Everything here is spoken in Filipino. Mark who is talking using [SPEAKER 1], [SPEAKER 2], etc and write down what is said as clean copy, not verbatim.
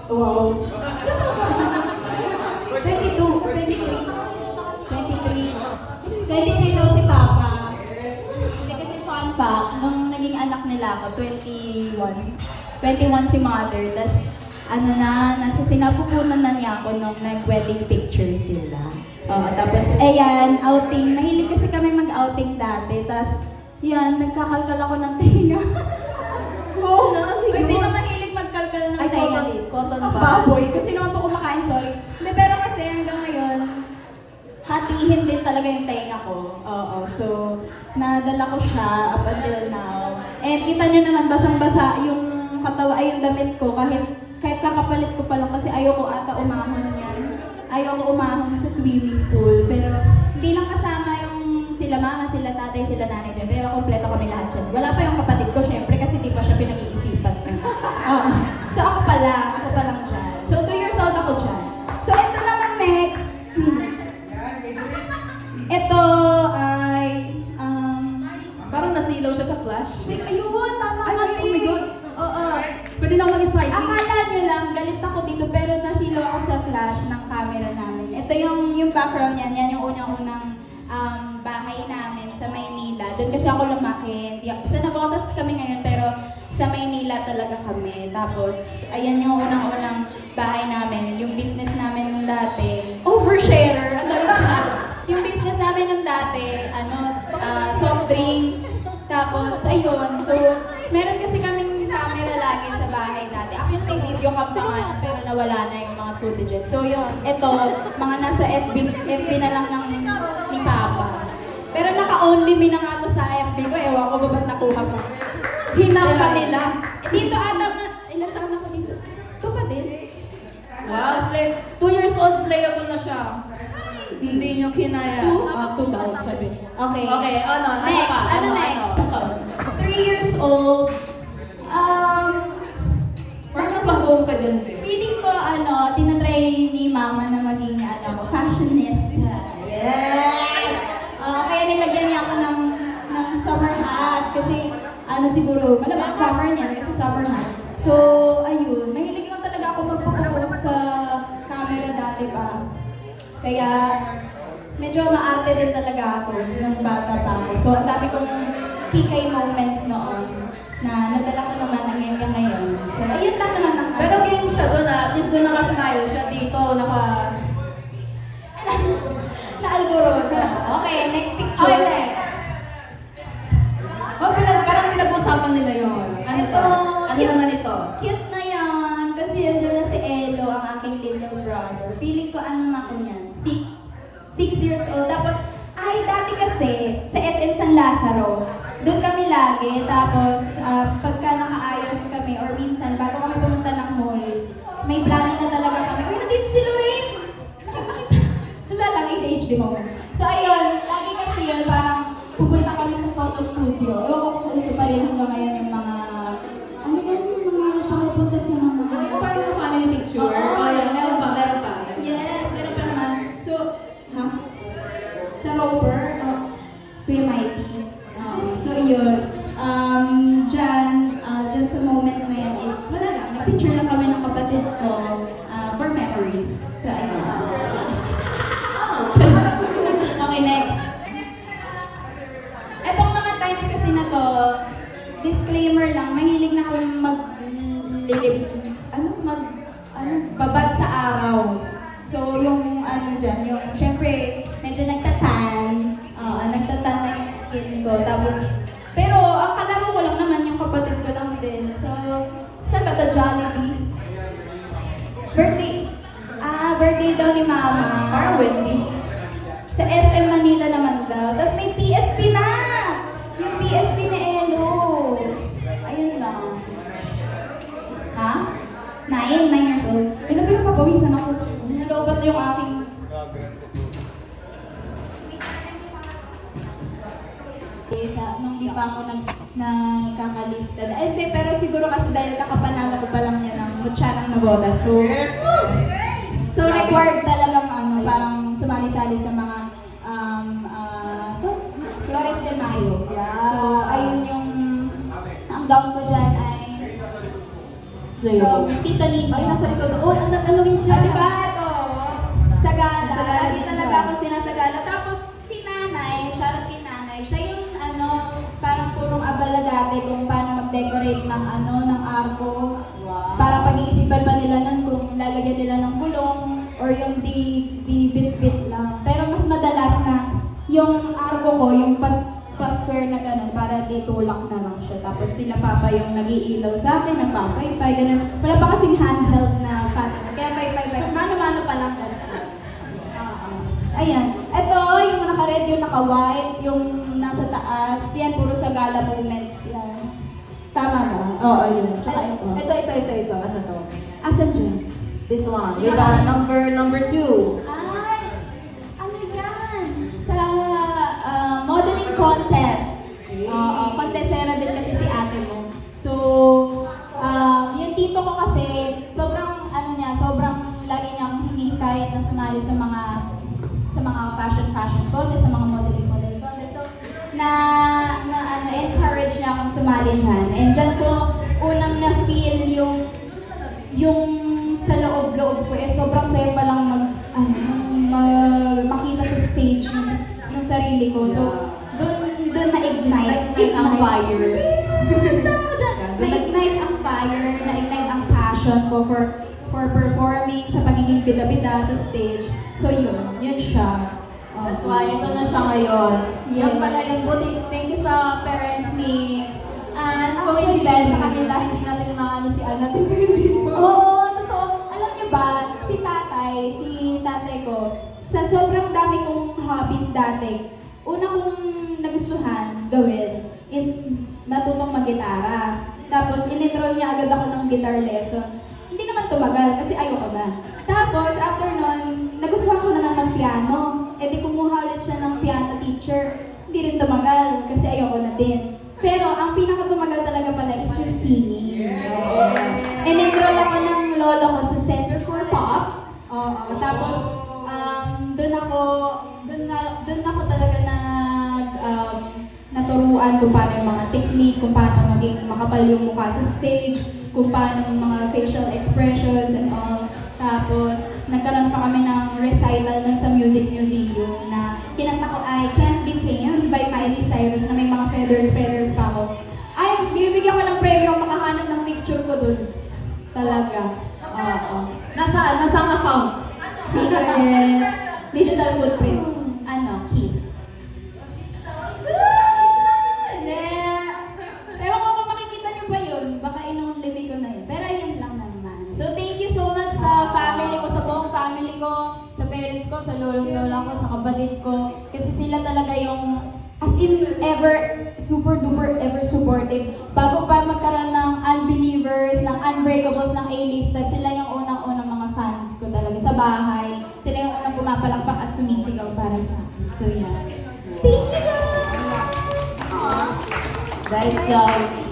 [SPEAKER 1] Wow. 22, 23. 23 daw si Papa. Hindi kasi fun fact, nung naging anak nila ako, 21. 21 si Mother, tas nasa sinapupunan na niya ako nung nag-wedding picture sila. Oo, tapos, ayan, outing. Mahilig kasi kami mag-outing dati, tas, yan, nagkakalkal ako ng tenga.
[SPEAKER 2] Oo nga,
[SPEAKER 1] Kasi na mahilig magkalkal ng
[SPEAKER 2] Ay,
[SPEAKER 1] tenga.
[SPEAKER 2] cotton
[SPEAKER 1] Ang
[SPEAKER 2] buds.
[SPEAKER 1] baboy. Kasi naman po kumakain, sorry. Hindi, pero kasi hanggang ngayon, hatihin din talaga yung tenga ko. Oo, so, nadala ko siya up until now. And kita nyo naman, basang-basa yung yung damit ko, kahit kakapalit ko pa lang kasi ayoko ata umahon yan. Ayoko umahon sa swimming pool. Pero hindi lang kasama yung sila mama, sila tatay, sila nanay dyan. Pero kompleto kami lahat dyan. Wala pa yung kapatid ko, syempre, kasi di pa siya pinag-iisipan. Oo. So ako pa lang dyan. So 2 years old ako dyan. So ito naman next. Ito ay,
[SPEAKER 2] Parang nasilaw siya sa flash.
[SPEAKER 1] ayun, tama
[SPEAKER 2] Ay,
[SPEAKER 1] ka,
[SPEAKER 2] oh my God.
[SPEAKER 1] Oo.
[SPEAKER 2] Pwede na mag-exciting.
[SPEAKER 1] Akala nyo lang, galit ako dito, pero nasilo ako sa flash ng camera namin. Ito yung background yan, yan yung unang-unang bahay namin sa Maynila. Doon kasi ako lumaki. Sa Navotas kami ngayon, pero sa Maynila talaga kami. Tapos, ayan yung unang-unang bahay namin. Yung business namin nung dati. Oversharer! Ang dami ko sinabi. Yung business namin nung dati, soft drinks. Tapos, ayun. So, meron kasi kaming camera lagi sa bahay natin. Actually, may video cam pa nga, pero nawala na yung mga footages. So, yun. Ito, mga nasa FB na lang ni Papa. Pero naka-only me na nga to sa FB ko. Ewan ko ba ba't nakuha ko?
[SPEAKER 2] Hinap ka nila.
[SPEAKER 1] Dito ata, ilan taon ako dito? Ito pa din.
[SPEAKER 2] Wow, slay. 2 years old, slayable na siya. Hindi nyo kinaya.
[SPEAKER 1] 2 daw, sabi. Okay.
[SPEAKER 2] Okay, ano
[SPEAKER 1] Next,
[SPEAKER 2] pa?
[SPEAKER 1] ano next? 3 years old.
[SPEAKER 2] Parang nasa home ka dyan, Zay.
[SPEAKER 1] Feeling ko, tinatry ni Mama na maging, fashionista. Yes! Kaya nilagyan niya ako ng summer hat. Kasi, siguro, malamang summer niya, kasi summer hat. So, ayun. Mahilig lang talaga ako magpo-post sa camera dati pa. Kaya, medyo maarte din talaga ako nung bata pa ako. So, ang dami kong kikay moments noon na nadala ko naman hanggang ngayon. So, ayun lang naman ang
[SPEAKER 2] Pero game siya doon, at least doon naka-smile siya dito,
[SPEAKER 1] na-alborosa. Okay, next picture.
[SPEAKER 2] Okay, next. Oh, parang pinag-usapan nila yun. Ano
[SPEAKER 1] Ito,
[SPEAKER 2] to? Ano
[SPEAKER 1] cute-
[SPEAKER 2] naman ito?
[SPEAKER 1] Cute na yan. Kasi andyan na si Elo, ang aking little brother. Feeling ko na ako niyan. 6 years old. Tapos, dati kasi, sa SM San Lazaro, doon kami lagi. Tapos, pagka nakaayos kami, or minsan, bago kami pumunta ng mall, may plano na talaga kami. Uy, nandito si Lorraine! Wala lang, ADHD moment. So, ayun, lagi kasi yun, parang pupunta kami sa photo studio. Ewan ko kung uso pa rin hanggang ngayon yung mga, yung mga pumupunta sa mga...
[SPEAKER 2] Parang yung family picture.
[SPEAKER 1] Oo.
[SPEAKER 2] Oh, yeah, meron pa.
[SPEAKER 1] Yes, meron pa naman. So, sa Roper, Kuya Mikey. So, yun. Dyan sa moment na yan is, wala lang, nag-picture lang kami ng kapatid ko for memories. So, ayun. Okay, next. Etong mga times kasi na to, disclaimer lang, mahilig na akong babad sa araw. So, yung dyan, yung, syempre, medyo nagtatan na yung skin ko. Tapos, pero, ang kalaro ko lang naman, yung kapatid ko lang din. So, saan ba ito? Jollibee? Birthday daw ni Mama.
[SPEAKER 2] Parang Wendy's.
[SPEAKER 1] Sa SM Manila naman daw. Tapos may PSP na! Yung PSP ni Elo. Ayun lang. Ha? 9 years old. Pero papawisan ako. Nalobat yung aking... Nung di pa ako nagkakalista. Hindi, pero siguro kasi dahil kakapanalo ko pa lang niya ng mutya ng Navotas. So required talagang parang sumali-sali sa mga Flores de Mayo. So, ayun yung ang gown ko dyan ay From Tito Nino.
[SPEAKER 2] Ay, nasa likod. Oh, ano rin siya?
[SPEAKER 1] Ah, diba? Ito. Sagala.
[SPEAKER 2] Sagala
[SPEAKER 1] Lagi
[SPEAKER 2] din
[SPEAKER 1] talaga
[SPEAKER 2] siya.
[SPEAKER 1] ako sinasagala. Tapos, si nanay, shoutout kay nanay, siya yung parang punong abala dati kung paano mag-decorate ng arko.
[SPEAKER 2] Wow.
[SPEAKER 1] Para pag-iisipan pa nila nun kung lalagyan nila ng gulong or yung di bit-bit lang. Pero mas madalas na yung arko ko, yung pa-square na gano'n, para ditulak na lang siya. Tapos sila papa yung nag-iilaw sa akin, nagpapaypay, gano'n. Wala pa kasing handheld na fan. Kaya pay-pay-pay. Mano-mano pa lang talaga. Ayan. Ito, yung naka-red, yung naka-white, yung nasa taas. Yan, puro sa gala moments yan. Tama ba? Oo, yun. Tsaka ito.
[SPEAKER 2] Ito. Ano to?
[SPEAKER 1] Asan dyan?
[SPEAKER 2] This one. With number 2.
[SPEAKER 1] Ay! Ano yan? Sa modeling contest. Oo, contestera din kasi si ate mo. So, yung tito ko kasi, sobrang lagi niyang hinihikayat na sumali sa mga fashion contest, sa mga modeling contest. So, encourage niya akong sumali dyan. And dyan ko unang na-feel yung sa loob-loob ko, sobrang saya pa lang makita sa stage yung sarili ko. So, doon na-ignite
[SPEAKER 2] ang fire.
[SPEAKER 1] Tama ko dyan. Na-ignite ang fire, na-ignite ang passion ko for performing sa pagiging bida-bida sa stage. So yun siya.
[SPEAKER 2] That's why ito na siya ngayon.
[SPEAKER 1] Yeah.
[SPEAKER 2] Yan pala yung buti. Thank you sa parents ni Anne. Kung hindi dahil sa kanila, hindi natin maano si Anne natin dito.
[SPEAKER 1] Oo, totoo. Alam niyo ba, si tatay ko, sa sobrang dami kong hobbies dati, una kong nagustuhan gawin is natutong mag-gitara. Tapos, in-enroll niya agad ako ng guitar lesson. Hindi naman tumagal kasi ayoko na. Tapos, after nun, nagustuhan ko naman mag-piano. E di kumuha ulit siya ng piano teacher. Hindi rin tumagal kasi ayoko na din. Pero ang pinaka-tumagal talaga pala is yung singing. In-enroll ako ng lolo ko sa Center for Pop. Oo. Tapos, doon ako talaga naturuan kung paano yung mga technique, kung paano maging makapal yung mukha sa stage, kung paano yung mga facial expressions and all. Tapos, nagkaroon pa kami ng recital nun sa Music Museum na kinanta ko I Can't Be Tamed by Miley Cyrus na may mga feathers pa ako. Ay, bibigyan ko ng premyo makahanap ng picture ko dun. Talaga. Oo.
[SPEAKER 2] Nasaan ang account?
[SPEAKER 1] Secret. Digital footprint. Kiss. Hindi. Ewan ko kung makikita niyo ba yun. Baka inong-limit ko na yun. Pero ayan lang naman. So thank you so much sa family ko, sa buong family ko, sa parents ko, sa lolo-lola ko, sa kapatid ko. Kasi sila talaga yung as in ever super duper ever supportive. Bago pa magkaroon ng Unbelievers, ng Unbreakables, ng A-lista, sila yung unang-unang mga fans ko talaga sa bahay. Sila yung unang pumapalakpak at sumisigaw para sa akin. So yeah. Thank you guys!
[SPEAKER 2] Guys,